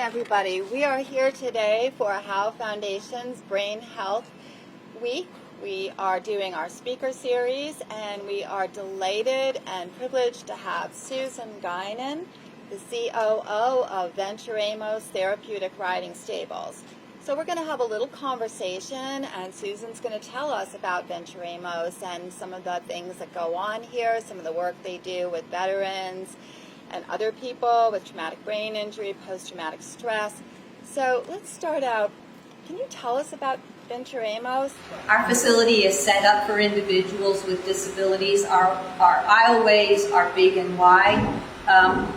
everybody. We are here today for Howe Foundation's Brain Health Week. We are doing our speaker series, and we are delighted and privileged to have Susan Guinan, the COO of Vinceremos Therapeutic Riding Stables. So we're going to have a little conversation, and Susan's going to tell us about Vinceremos and some of the things that go on here, some of the work they do with veterans and other people with traumatic brain injury, post-traumatic stress. So let's start out. Can you tell us about Vinceremos? Our facility is set up for individuals with disabilities. Our aisleways are big and wide.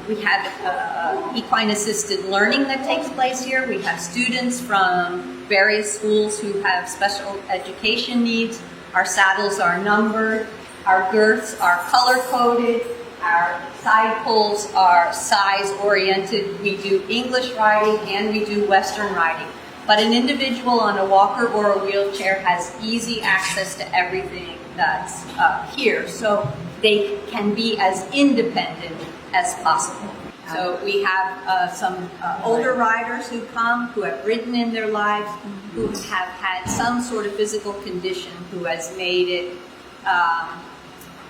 We have equine-assisted learning that takes place here. We have students from various schools who have special education needs. Our saddles are numbered. Our girths are color-coded. Our side pulls are size-oriented. We do English riding and we do Western riding. But an individual on a walker or a wheelchair has easy access to everything that's here, so they can be as independent as possible. So we have some older riders who come, who have ridden in their lives, who have had some sort of physical condition, who has made it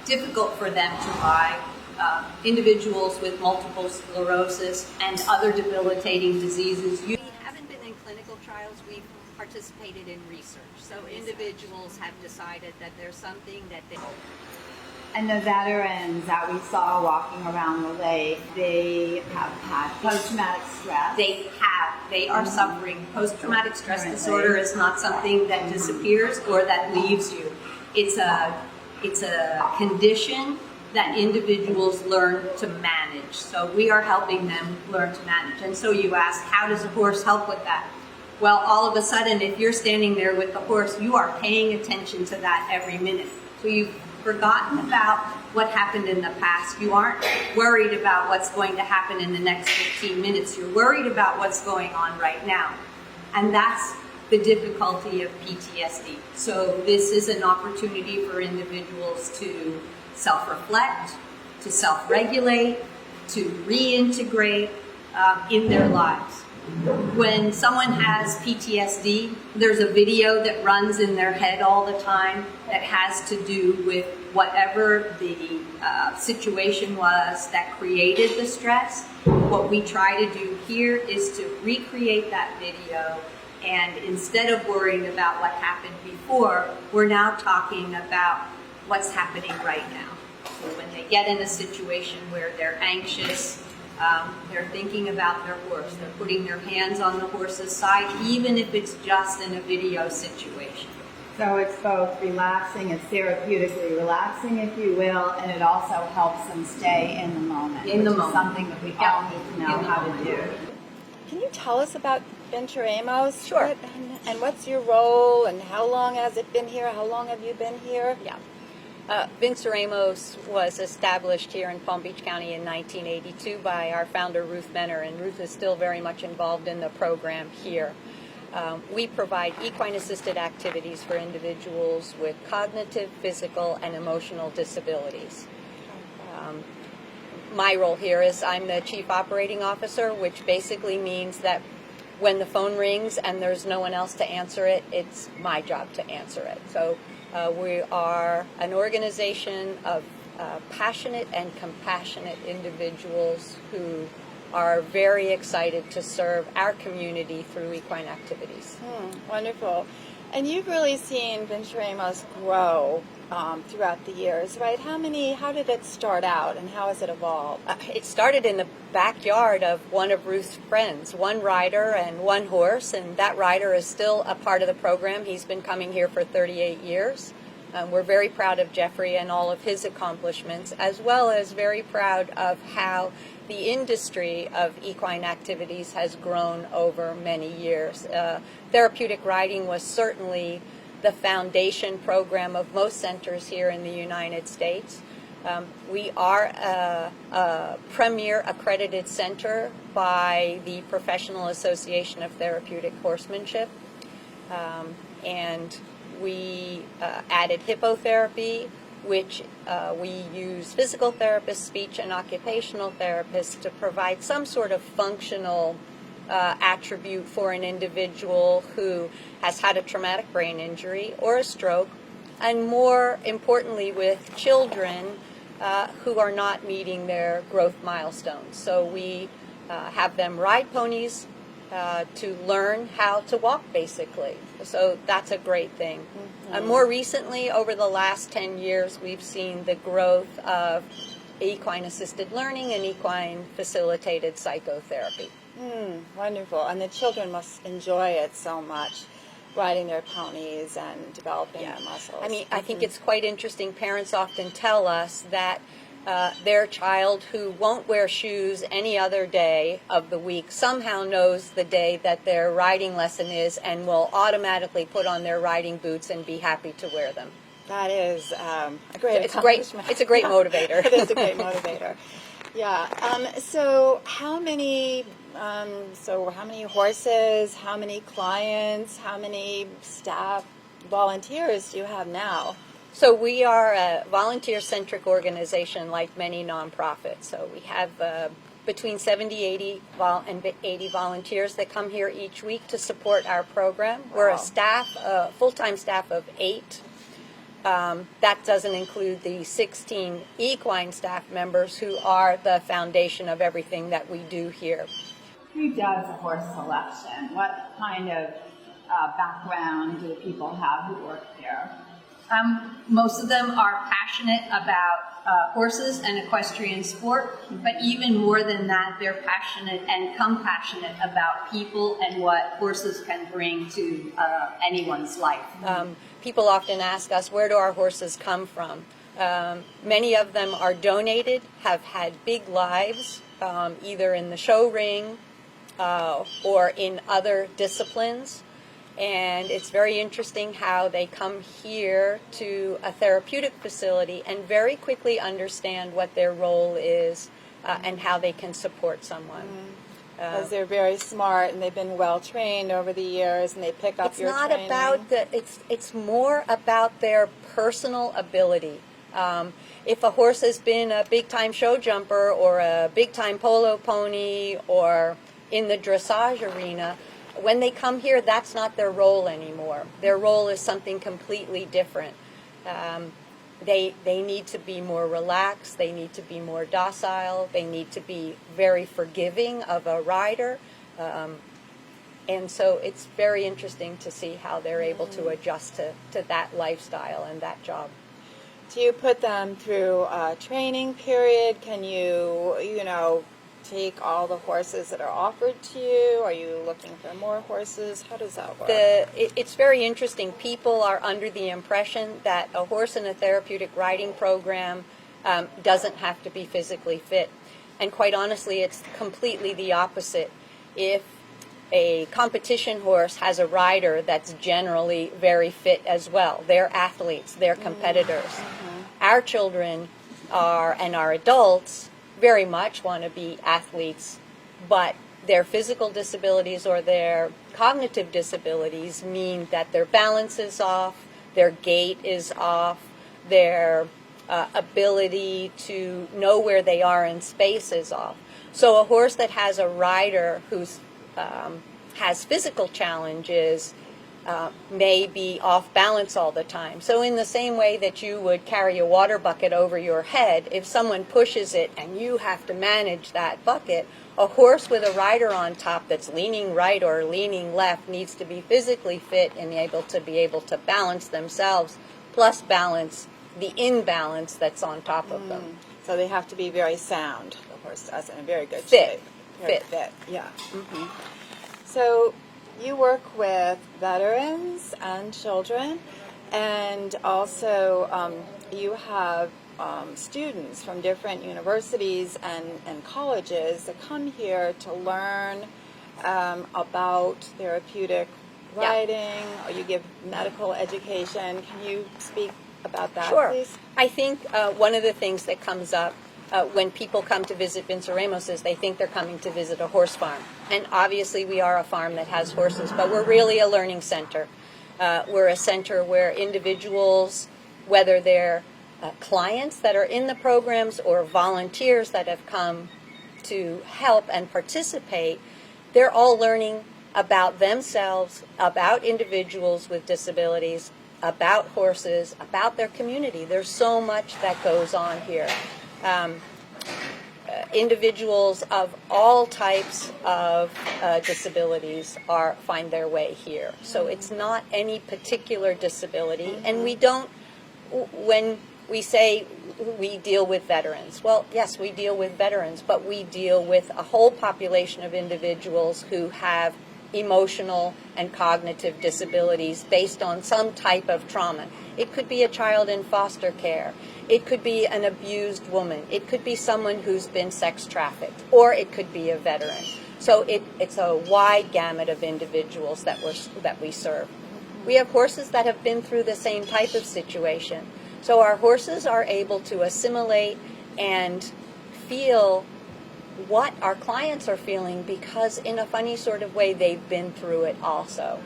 difficult for them to ride. Individuals with multiple sclerosis and other debilitating diseases. We haven't been in clinical trials, we've participated in research. So individuals have decided that there's something that they... And the veterans that we saw walking around the lake, they have had post-traumatic stress. They are suffering. Post-traumatic stress disorder is not something that disappears or that leaves you. It's a condition that individuals learn to manage. So we are helping them learn to manage. And so you ask, how does a horse help with that? Well, all of a sudden, if you're standing there with the horse, you are paying attention to that every minute. So you've forgotten about what happened in the past. You aren't worried about what's going to happen in the next 15 minutes. You're worried about what's going on right now. And that's the difficulty of PTSD. So this is an opportunity for individuals to self-reflect, to self-regulate, to reintegrate in their lives. When someone has PTSD, there's a video that runs in their head all the time that has to do with whatever the situation was that created the stress. What we try to do here is to recreate that video, and instead of worrying about what happened before, we're now talking about what's happening right now. So when they get in a situation where they're anxious, they're thinking about their horse, they're putting their hands on the horse's side, even if it's just in a video situation. So it's both relaxing, it's therapeutically relaxing, if you will, and it also helps them stay in the moment, which is something that we all need to know how to do. Can you tell us about Vinceremos? Sure. And what's your role, and how long has it been here? How long have you been here? Yeah. Vinceremos was established here in Palm Beach County in 1982 by our founder, Ruth Menner, and Ruth is still very much involved in the program here. We provide equine-assisted activities for individuals with cognitive, physical, and emotional disabilities. My role here is I'm the Chief Operating Officer, which basically means that when the phone rings and there's no one else to answer it, it's my job to answer it. So we are an organization of passionate and compassionate individuals who are very excited to serve our community through equine activities. Wonderful. And you've really seen Vinceremos grow throughout the years, right? How did it start out, and how has it evolved? It started in the backyard of one of Ruth's friends, one rider and one horse, and that rider is still a part of the program. He's been coming here for 38 years. We're very proud of Jeffrey and all of his accomplishments, as well as very proud of how the industry of equine activities has grown over many years. Therapeutic riding was certainly the foundation program of most centers here in the United States. We are a premier accredited center by the Professional Association of Therapeutic Horsemanship, and we added hippotherapy, which we use physical therapists, speech and occupational therapists to provide some sort of functional attribute for an individual who has had a traumatic brain injury or a stroke, and more importantly with children who are not meeting their growth milestones. So we have them ride ponies to learn how to walk, basically. So that's a great thing. More recently, over the last 10 years, we've seen the growth of equine-assisted learning and equine-facilitated psychotherapy. Wonderful. And the children must enjoy it so much, riding their ponies and developing their muscles. I mean, I think it's quite interesting. Parents often tell us that their child who won't wear shoes any other day of the week somehow knows the day that their riding lesson is and will automatically put on their riding boots and be happy to wear them. That is a great It's a great motivator. It is a great motivator. Yeah. So how many horses, how many clients, how many staff, volunteers do you have now? So we are a volunteer-centric organization like many nonprofits. So we have between 70, 80 volunteers that come here each week to support our program. We're a full-time staff of 8. That doesn't include the 16 equine staff members who are the foundation of everything that we do here. Who does horse selection? What kind of background do people have who work here? Most of them are passionate about horses and equestrian sport, but even more than that, they're passionate and compassionate about people and what horses can bring to anyone's life. People often ask us, where do our horses come from? Many of them are donated, have had big lives, either in the show ring or in other disciplines. And it's very interesting how they come here to a therapeutic facility and very quickly understand what their role is and how they can support someone. Because they're very smart and they've been well trained over the years, and they pick up your training. It's more about their personal ability. If a horse has been a big-time show jumper or a big-time polo pony or in the dressage arena, when they come here, that's not their role anymore. Their role is something completely different. They need to be more relaxed. They need to be more docile. They need to be very forgiving of a rider. And so it's very interesting to see how they're able to adjust to that lifestyle and that job. Do you put them through a training period? Can you take all the horses that are offered to you? Are you looking for more horses? How does that work? It's very interesting. People are under the impression that a horse in a therapeutic riding program doesn't have to be physically fit. And quite honestly, it's completely the opposite. If a competition horse has a rider that's generally very fit as well, they're athletes, they're competitors. Our children and our adults very much want to be athletes, but their physical disabilities or their cognitive disabilities mean that their balance is off, their gait is off, their ability to know where they are in space is off. So a horse that has a rider who has physical challenges may be off balance all the time. So in the same way that you would carry a water bucket over your head, if someone pushes it and you have to manage that bucket, a horse with a rider on top that's leaning right or leaning left needs to be physically fit and able to balance themselves, plus balance the imbalance that's on top of them. So they have to be very sound. The horse does in a very good Fit. shape. Fit. Yeah. So you work with veterans and children, and also you have students from different universities and colleges that come here to learn about therapeutic riding, or you give medical education. Can you speak about that, Sure. please? I think one of the things that comes up when people come to visit Vinceremos is they think they're coming to visit a horse farm. And obviously we are a farm that has horses, but we're really a learning center. We're a center where individuals, whether they're clients that are in the programs or volunteers that have come to help and participate, they're all learning about themselves, about individuals with disabilities, about horses, about their community. There's so much that goes on here. Individuals of all types of disabilities find their way here. So it's not any particular disability, and we don't, when we say we deal with veterans, well, yes, we deal with veterans, but we deal with a whole population of individuals who have emotional and cognitive disabilities based on some type of trauma. It could be a child in foster care. It could be an abused woman. It could be someone who's been sex trafficked, or it could be a veteran. So it's a wide gamut of individuals that we serve. We have horses that have been through the same type of situation. So our horses are able to assimilate and feel what our clients are feeling, because in a funny sort of way they've been through it also.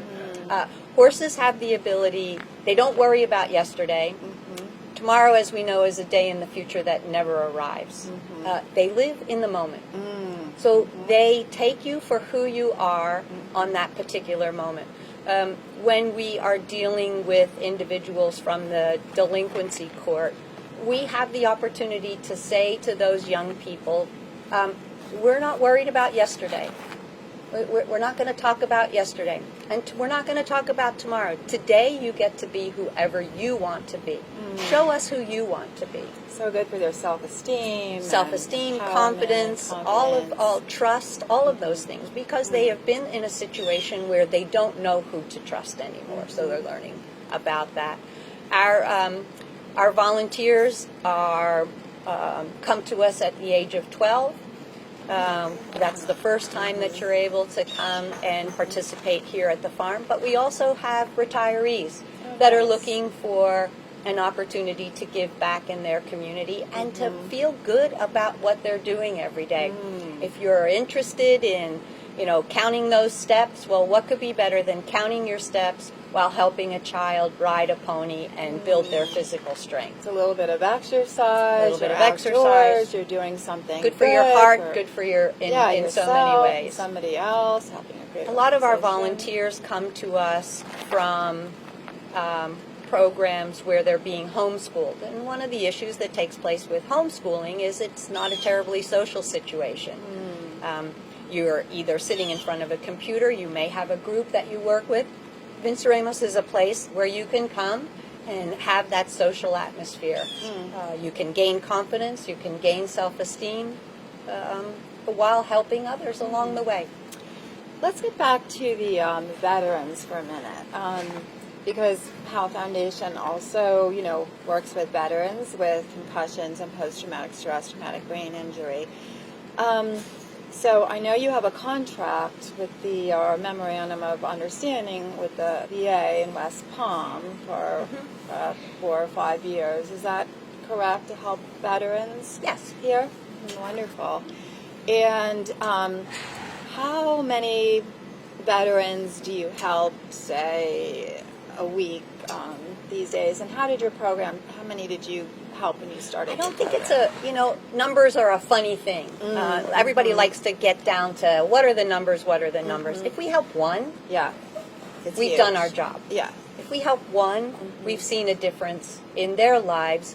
Horses have the ability, they don't worry about yesterday. Tomorrow, as we know, is a day in the future that never arrives. They live in the moment. So they take you for who you are on that particular moment. When we are dealing with individuals from the delinquency court, we have the opportunity to say to those young people, we're not worried about yesterday. We're not going to talk about yesterday. And we're not going to talk about tomorrow. Today you get to be whoever you want to be. Show us who you want to be. So good for their self-esteem. Self-esteem, confidence, all trust, all of those things, because they have been in a situation where they don't know who to trust anymore. So they're learning about that. Our volunteers are come to us at the age of 12. That's the first time that you're able to come and participate here at the farm. But we also have retirees that are looking for an opportunity to give back in their community and to feel good about what they're doing every day. If you're interested in, counting those steps, well, what could be better than counting your steps while helping a child ride a pony and build their physical strength? It's a little bit of exercise. A little bit of outdoors, exercise. You're doing something Good for your heart, for, good for your in yourself, so many ways. Somebody else, helping a great A lot of our organization. volunteers come to us from programs where they're being homeschooled. And one of the issues that takes place with homeschooling is it's not a terribly social situation. You're either sitting in front of a computer, you may have a group that you work with. Vinceremos is a place where you can come and have that social atmosphere. You can gain confidence, you can gain self-esteem while helping others along the way. Let's get back to the veterans for a minute, because Howe Foundation also, works with veterans with concussions and post-traumatic stress, traumatic brain injury. So I know you have a contract with the Memorandum of Understanding with the VA in West Palm for 4 or 5 years. Is that correct, to help veterans? Yes. Here? Wonderful. And how many veterans do you help, say, a week these days? And how many did you help when you started? I don't think it's numbers are a funny thing. Everybody likes to get down to what are the numbers. If we help one, it's we've huge. done our job. Yeah. If we help one, we've seen a difference in their lives.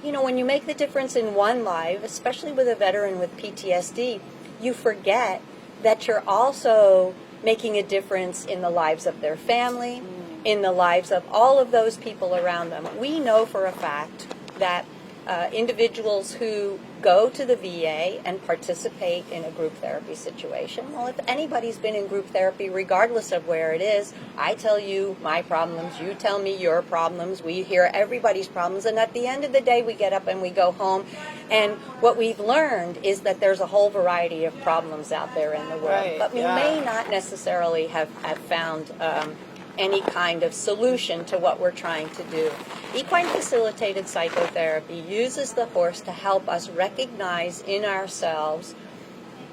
When you make the difference in one life, especially with a veteran with PTSD, you forget that you're also making a difference in the lives of their family, in the lives of all of those people around them. We know for a fact that individuals who go to the VA and participate in a group therapy situation, well, if anybody's been in group therapy, regardless of where it is, I tell you my problems, you tell me your problems, we hear everybody's problems, and at the end of the day, we get up and we go home. And what we've learned is that there's a whole variety of problems out there in the world, Right, but we may not necessarily have found any kind of solution to what we're trying to do. Equine facilitated psychotherapy uses the horse to help us recognize in ourselves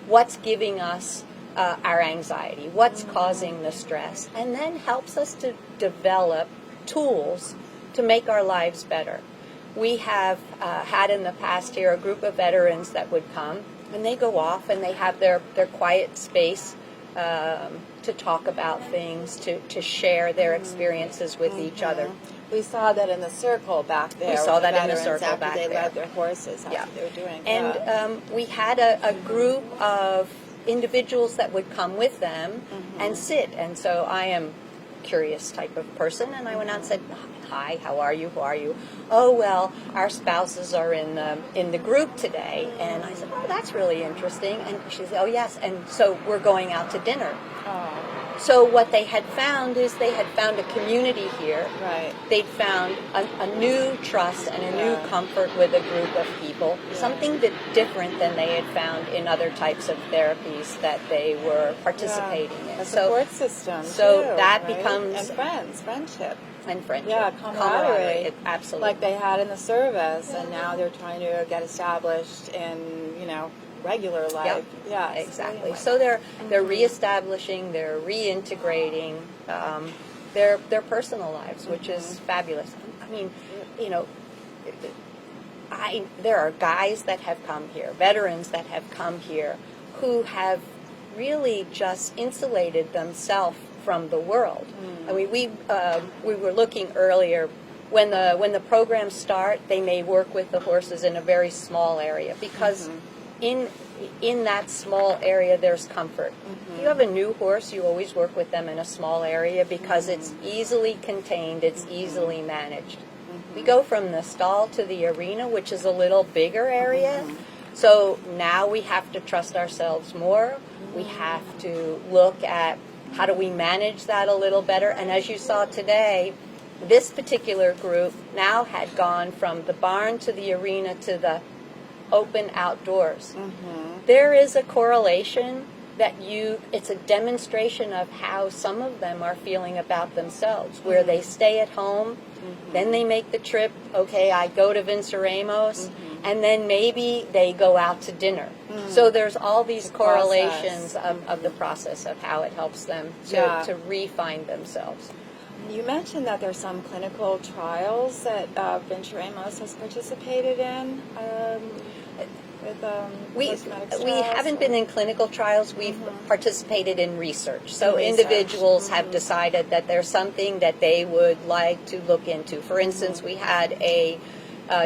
what's giving us our anxiety, what's causing the stress, and then helps us to develop tools to make our lives better. We have had in the past here a group of veterans that would come, and they go off and they have their quiet space to talk about things, to share their experiences with each other. We saw that in the circle back there. We saw with that in the veterans circle after back they there. led their horses. Yeah. They were doing. And we had a group of individuals that would come with them and sit. And so I am a curious type of person, and I went out and said, "Hi, how are you? Who are you?" "Oh, well, our spouses are in the group today." And I said, "Oh, that's really interesting." And she said, "Oh, yes." And so we're going out to dinner. So what they had found is they had found a community here. Right. They'd found a new trust and a new comfort with a group of people, something that different than they had found in other types of therapies that they were participating in. A support system. So too, that right? becomes and friendship. and friendship. Yeah, camaraderie. Absolutely. Like they had in the service, and now they're trying to get established in regular life. Yeah, Yeah, exactly. So they're reestablishing, they're reintegrating their personal lives, which is fabulous. I mean, there are guys that have come here, veterans that have come here, who have really just insulated themselves from the world. I mean, we were looking earlier. When the programs start, they may work with the horses in a very small area because in that small area there's comfort. If you have a new horse, you always work with them in a small area because it's easily contained, it's easily managed. We go from the stall to the arena, which is a little bigger area. So now we have to trust ourselves more. We have to look at how do we manage that a little better. And as you saw today, this particular group now had gone from the barn to the arena to the open outdoors. There is a correlation that it's a demonstration of how some of them are feeling about themselves, where they stay at home, then they make the trip, okay, I go to Vinceremos, and then maybe they go out to dinner. So there's all these correlations of the process of how it helps them to re-find themselves. You mentioned that there's some clinical trials that Vinceremos has participated in. We haven't been in clinical trials. We've participated in research. So individuals have decided that there's something that they would like to look into. For instance, we had a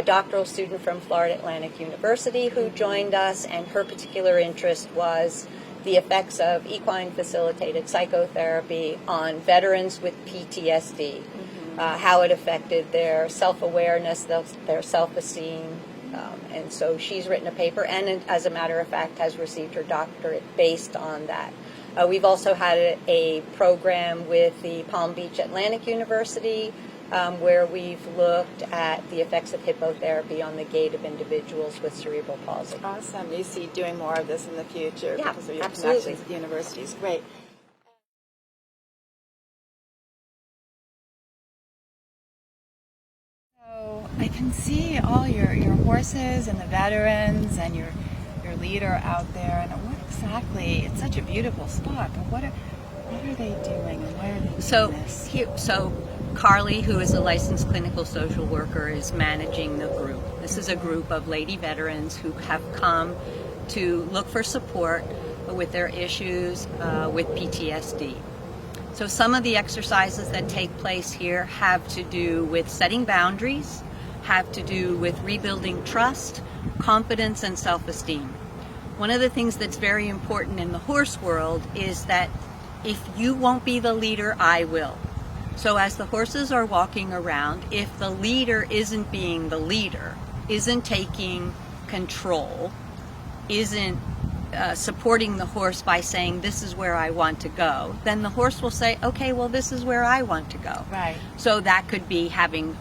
doctoral student from Florida Atlantic University who joined us, and her particular interest was the effects of equine facilitated psychotherapy on veterans with PTSD, how it affected their self-awareness, their self-esteem. And so she's written a paper and, as a matter of fact, has received her doctorate based on that. We've also had a program with the Palm Beach Atlantic University where we've looked at the effects of hippotherapy on the gait of individuals with cerebral palsy. Awesome. You see doing more of this in the future because of your absolutely. connections with universities. Great. So I can see all your horses and the veterans and your leader out there. And what exactly? It's such a beautiful spot. But what are they doing and why are they doing this? So Carly, who is a licensed clinical social worker, is managing the group. This is a group of lady veterans who have come to look for support with their issues with PTSD. So some of the exercises that take place here have to do with setting boundaries, have to do with rebuilding trust, confidence, and self-esteem. One of the things that's very important in the horse world is that if you won't be the leader, I will. So as the horses are walking around, if the leader isn't being the leader, isn't taking control, isn't supporting the horse by saying, this is where I want to go, then the horse will say, okay, well, this is where I want to go. Right. So that could be having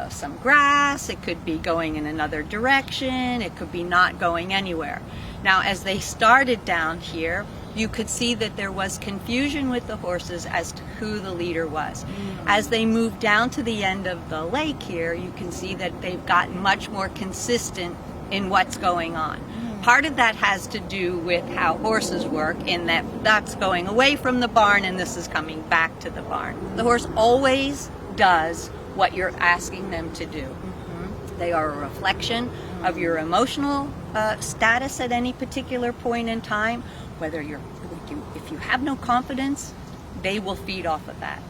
some grass, it could be going in another direction, it could be not going anywhere. Now, as they started down here, you could see that there was confusion with the horses as to who the leader was. As they moved down to the end of the lake here, you can see that they've gotten much more consistent in what's going on. Part of that has to do with how horses work, in that that's going away from the barn and this is coming back to the barn. The horse always does what you're asking them to do. They are a reflection of your emotional status at any particular point in time, whether if if you have no confidence, they will feed off of that.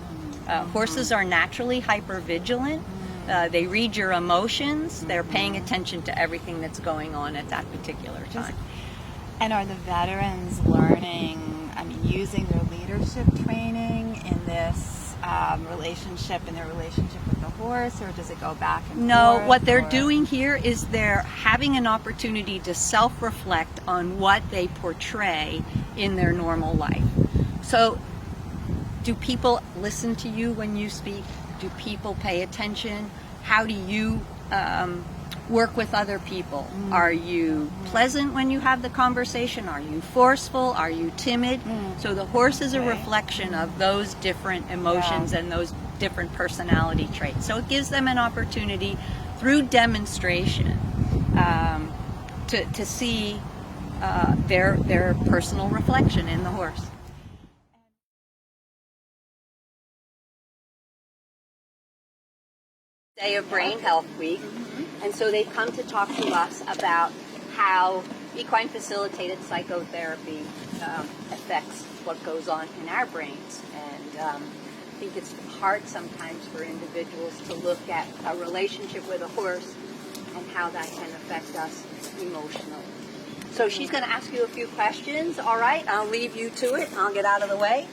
Horses are naturally hypervigilant. They read your emotions. They're paying attention to everything that's going on at that particular time. And are the veterans learning, using their leadership training in this relationship, in their relationship with the horse, or does it go back and No, forth? what they're doing here is they're having an opportunity to self-reflect on what they portray in their normal life. So, do people listen to you when you speak? Do people pay attention? How do you work with other people? Are you pleasant when you have the conversation? Are you forceful? Are you timid? So the horse is a reflection of those different emotions and those different personality traits. So it gives them an opportunity through demonstration to see their personal reflection in the horse. Day of Brain Health Week, and so they've come to talk to us about how equine facilitated psychotherapy affects what goes on in our brains. And I think it's hard sometimes for individuals to look at a relationship with a horse and how that can affect us emotionally. So she's going to ask you a few questions. All right, I'll leave you to it. I'll get out of the way.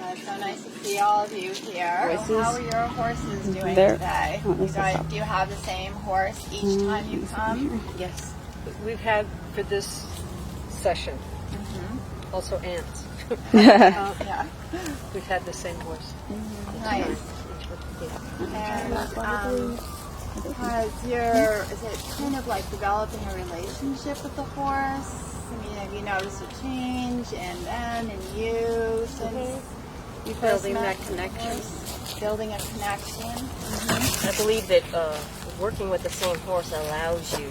It's so nice to see all of you here. How are your horses doing today? Do you have the same horse each time you come? Yes, we've had for this session. Also ants. Yeah. We've had the same horse. Nice. And is it kind of like developing a relationship with the horse? Have you noticed a change in them and you since you first Building met that connection. Building a connection. I believe that working with the same horse allows you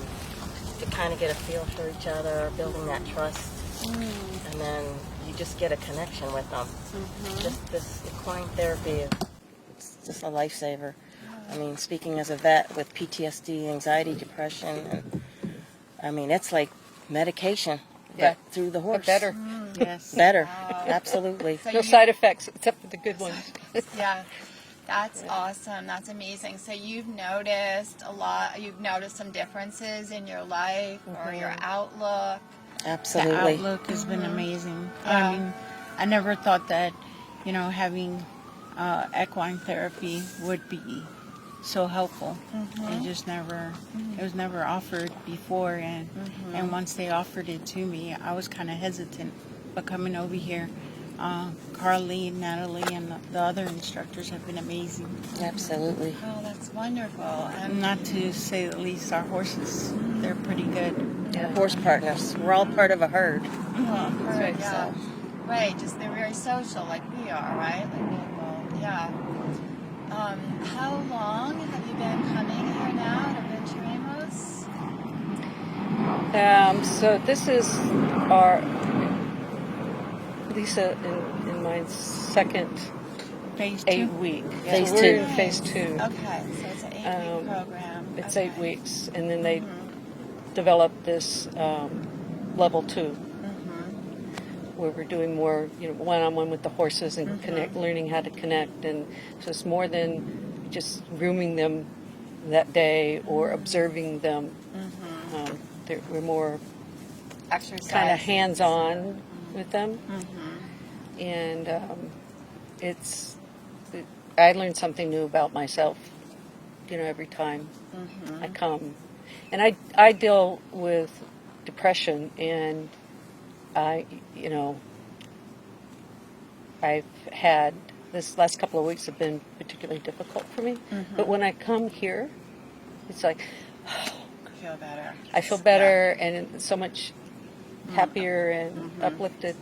to kind of get a feel for each other, building that trust, and then you just get a connection with them. This equine therapy, it's just a lifesaver. I mean, speaking as a vet with PTSD, anxiety, depression, and it's like medication, but through the horse. But better. Yes. Better, absolutely. So No side effects except for the good ones. Yeah, that's awesome. That's amazing. So you've noticed you've noticed some differences in your life or your outlook. Absolutely. The outlook has been amazing. I never thought that, having equine therapy would be so helpful. It just never, it was never offered before, and once they offered it to me, I was kind of hesitant. But coming over here, Carly, Natalie, and the other instructors have been amazing. Absolutely. Oh, that's wonderful. And Not to say the least, our horses, they're pretty good. We're horse partners. We're all part of a herd. right, yeah. Right, just they're very social like we are, right? Like people. Yeah. How long have you been coming here now to Vinceremos? So this is our Lisa and my second Phase 8 2. week. Phase So we're 2. in phase 2. Okay, so it's an 8-week program. It's Okay. 8 weeks, and then they develop this level 2, where we're doing more, one-on-one with the horses and learning how to connect, and so it's more than just grooming them that day or observing them. We're more Exercise. kind of hands-on with them, and I learn something new about myself, every time I come, and I deal with depression, and I've had this last couple of weeks have been particularly difficult for me, but when I come here, it's like Feel better. I feel better and so much happier and uplifted.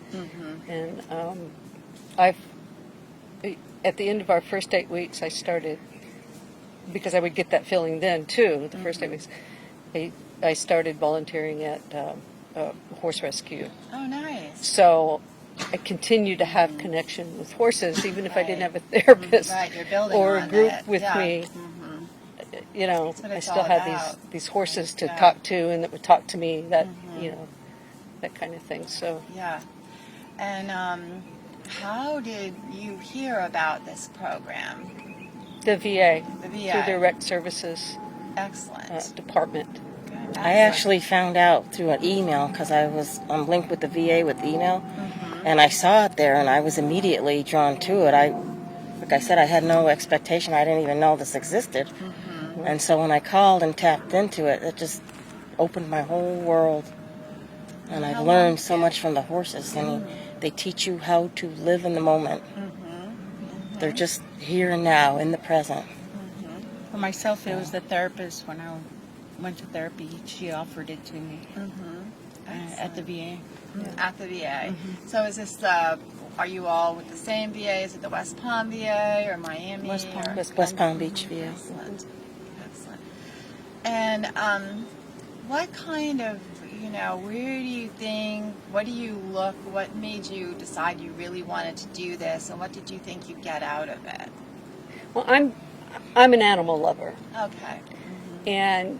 And at the end of our first 8 weeks, I started, because I would get that feeling then too, the first 8 weeks, I started volunteering at a horse rescue. Oh, nice. So I continue to have connection with horses, even if I didn't have a therapist Right, you're building or a on group it. with Yeah. me. what I it's still all had about. these horses to talk to, and that would talk to me. That that kind of thing. So Yeah. And how did you hear about this program? The VA, The through VA. the Rec Services Excellent. department. I actually found out through an email because I'm linked with the VA with email, and I saw it there, and I was immediately drawn to it. Like I said, I had no expectation. I didn't even know this existed, and so when I called and tapped into it, it just opened my whole world, and I've learned so much from the horses. And they teach you how to live in the moment. They're just here and now, in the present. For myself, it was the therapist when I went to therapy. She offered it to me at the VA. At the VA. So is this are you all with the same VA? Is it the West Palm VA or Miami? West Palm. or- West Palm Beach VA. Excellent. Excellent. And what kind of, where do you think, what made you decide you really wanted to do this, and what did you think you'd get out of it? Well, I'm an animal lover, Okay. and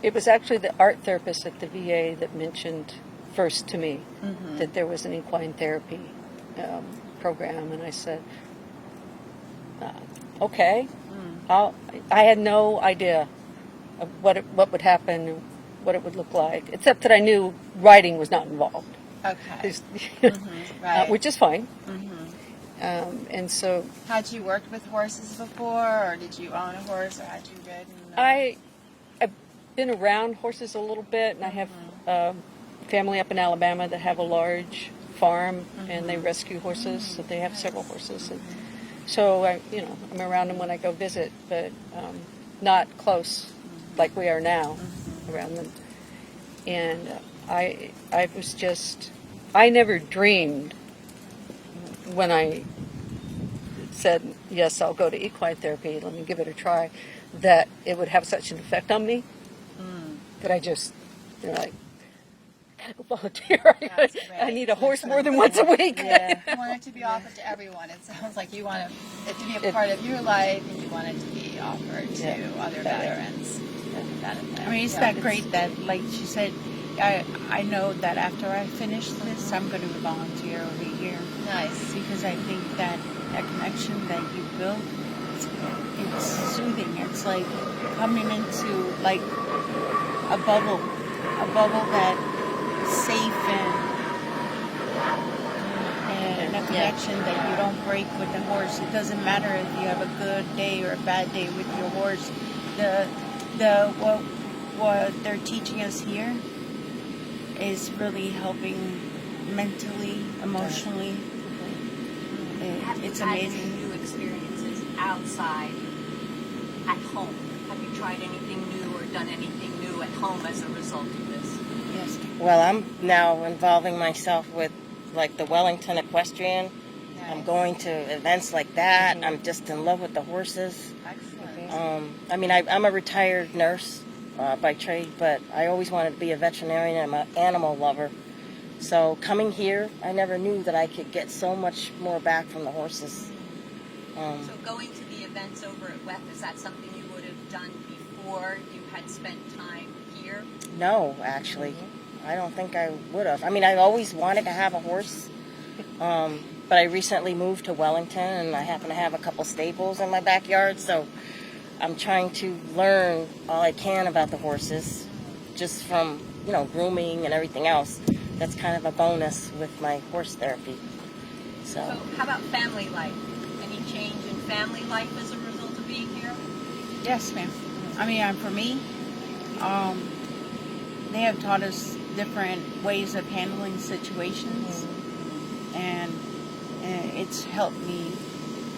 it was actually the art therapist at the VA that mentioned first to me that there was an equine therapy program, and I said, okay. I had no idea of what would happen, what it would look like, except that I knew riding was not involved. Okay. There's- Right. which is fine. And so Had you worked with horses before, or did you own a horse, or had you ridden? I've been around horses a little bit, and I have family up in Alabama that have a large farm, and they rescue horses, so they have several horses. And so I'm around them when I go visit, but not close like we are now around them. And I never dreamed when I said, yes, I'll go to equine therapy, let me give it a try, that it would have such an effect on me that I just, like, I gotta go volunteer. That's I great. need a horse more than once a week. Yeah. You want it to be offered to everyone. It sounds like you want it to be a part of your life, and you want it to be offered to other veterans. I mean, isn't that great that, like she said, I know that after I finish this, I'm going to volunteer over here. Nice. Because I think that connection that you build, it's soothing. It's like coming into like a bubble that is safe and a connection that you don't break with the horse. It doesn't matter if you have a good day or a bad day with your horse. What they're teaching us here is really helping mentally, emotionally. It's amazing. New experiences outside, at home. Have you tried anything new or done anything new at home as a result of this? Yes. Well, I'm now involving myself with like the Wellington Equestrian. I'm going to events like that. I'm just in love with the horses. Excellent. I'm a retired nurse by trade, but I always wanted to be a veterinarian. I'm an animal lover. So coming here, I never knew that I could get so much more back from the horses. So going to the events over at WEF, is that something you would have done before you had spent time here? No, actually. I don't think I would have. I mean, I always wanted to have a horse, but I recently moved to Wellington, and I happen to have a couple stables in my backyard, so I'm trying to learn all I can about the horses, just from, grooming and everything else. That's kind of a bonus with my horse therapy. So how about family life? Any change in family life as a result of being here? Yes, ma'am. I mean, for me, they have taught us different ways of handling situations, and it's helped me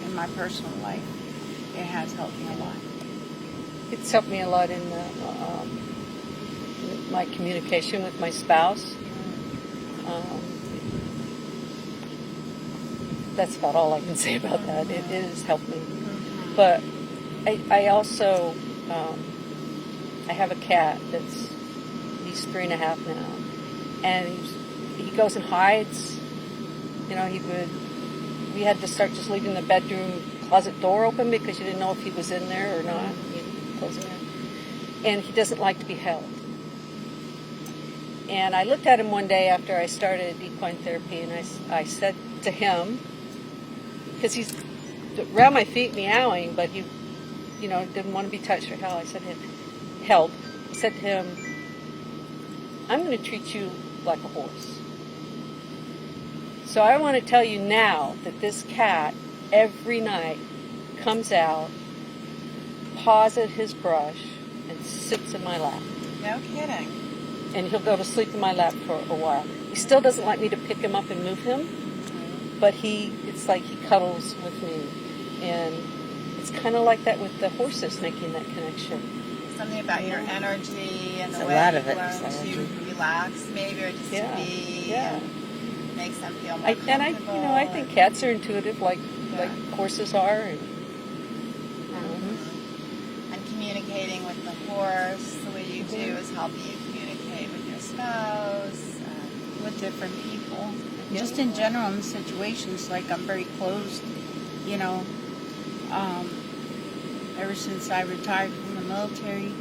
in my personal life. It has helped me a lot. It's helped me a lot in my communication with my spouse. That's about all I can say about that. It has helped me. But I also, I have a cat he's 3.5 now. And he goes and hides. We had to start just leaving the bedroom closet door open because you didn't know if he was in there or not. You'd close it in. And he doesn't like to be held. And I looked at him one day after I started equine therapy, and I said to him, because he's around my feet meowing, but he, didn't want to be touched or held. I said to him, I said to him, I'm going to treat you like a horse. So I want to tell you now that this cat every night comes out, paws at his brush, and sits in my lap. No kidding. And he'll go to sleep in my lap for a while. He still doesn't like me to pick him up and move him, but it's like he cuddles with me. And it's kind of like that with the horses, making that connection. Something about your energy and the A way lot you of it learn is to energy. relax, maybe, or just Yeah, to be. yeah. Makes them feel more I comfortable. think cats are intuitive, like horses are. And, And communicating with the horse, the way you do is helping you communicate with your spouse. With different people. Just in general in situations, like I'm very closed, ever since I retired from the military,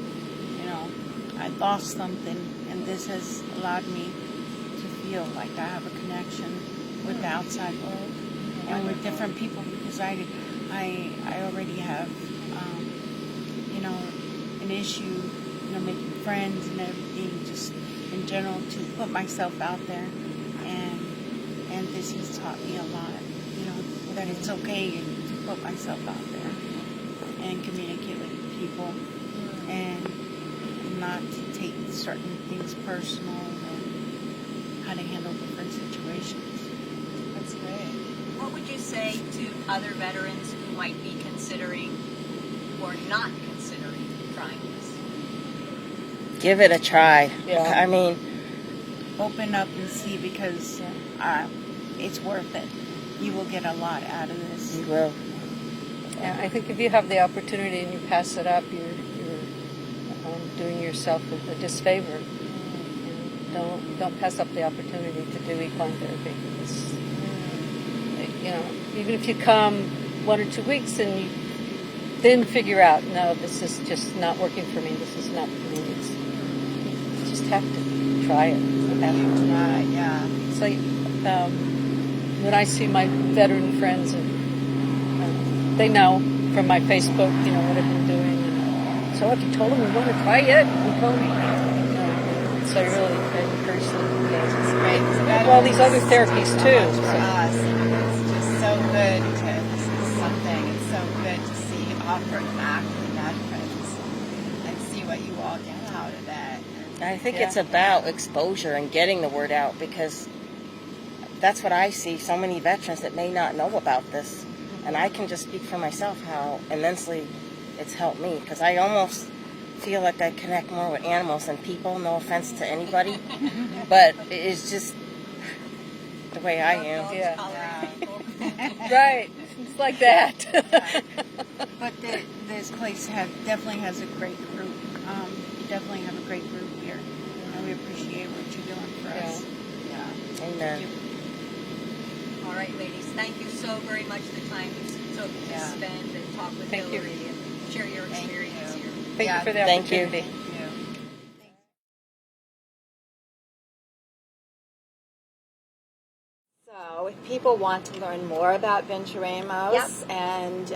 I lost something, and this has allowed me to feel like I have a connection with the outside world and with different people, because I already have, an issue, making friends and everything, just in general, to put myself out there, and this has taught me a lot, that it's okay to put myself out there and communicate with people, and not to take certain things personal, and how to handle different situations. That's great. What would you say to other veterans who might be considering or not considering trying this? Give it a try. Yeah. I mean, Open up and see, because it's worth it. You will get a lot out of this. you will. yeah, I think if you have the opportunity and you pass it up, you're doing yourself a disfavor. Don't pass up the opportunity to do equine therapy. It's, even if you come 1 or 2 weeks and you then figure out, no, this is just not working for me. This is not for me. You just have to try it. Right, yeah. It's like when I see my veteran friends, and they know from my Facebook, what I've been doing. And so have you told them you want to try it? You told me. So I really encourage them. It's great. Well, these other therapies so too. much for us. It's just so good this is something. It's so good to see offered back to the veterans and see what you all get out of it. I think it's about exposure and getting the word out, because that's what I see. So many veterans that may not know about this. And I can just speak for myself how immensely it's helped me, because I almost feel like I connect more with animals than people. No offense to anybody, but it's just the way I am. Yeah. Yeah. Right. It's like that. But this place definitely has a great group. You definitely have a great group here, and we appreciate what you're doing for us. Yeah. Amen. All right, ladies, thank you so very much for the time you took to spend and talk with Thank you. Hillary and share your Thank experience you. here. Thank you for the Thank you. opportunity. Thank you. So, if people want to learn more about Vinceremos, and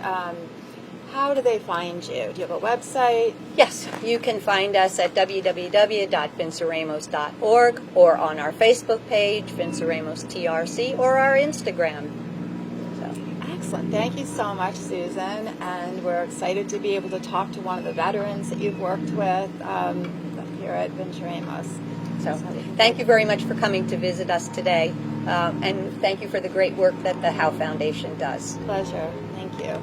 how do they find you? Do you have a website? Yes, you can find us at www.vinceremos.org or on our Facebook page, Vinceremos TRC, or our Instagram. Excellent. Thank you so much, Susan. And we're excited to be able to talk to one of the veterans that you've worked with here at Vinceremos. So thank you very much for coming to visit us today. And thank you for the great work that the Howe Foundation does. Pleasure. Thank you.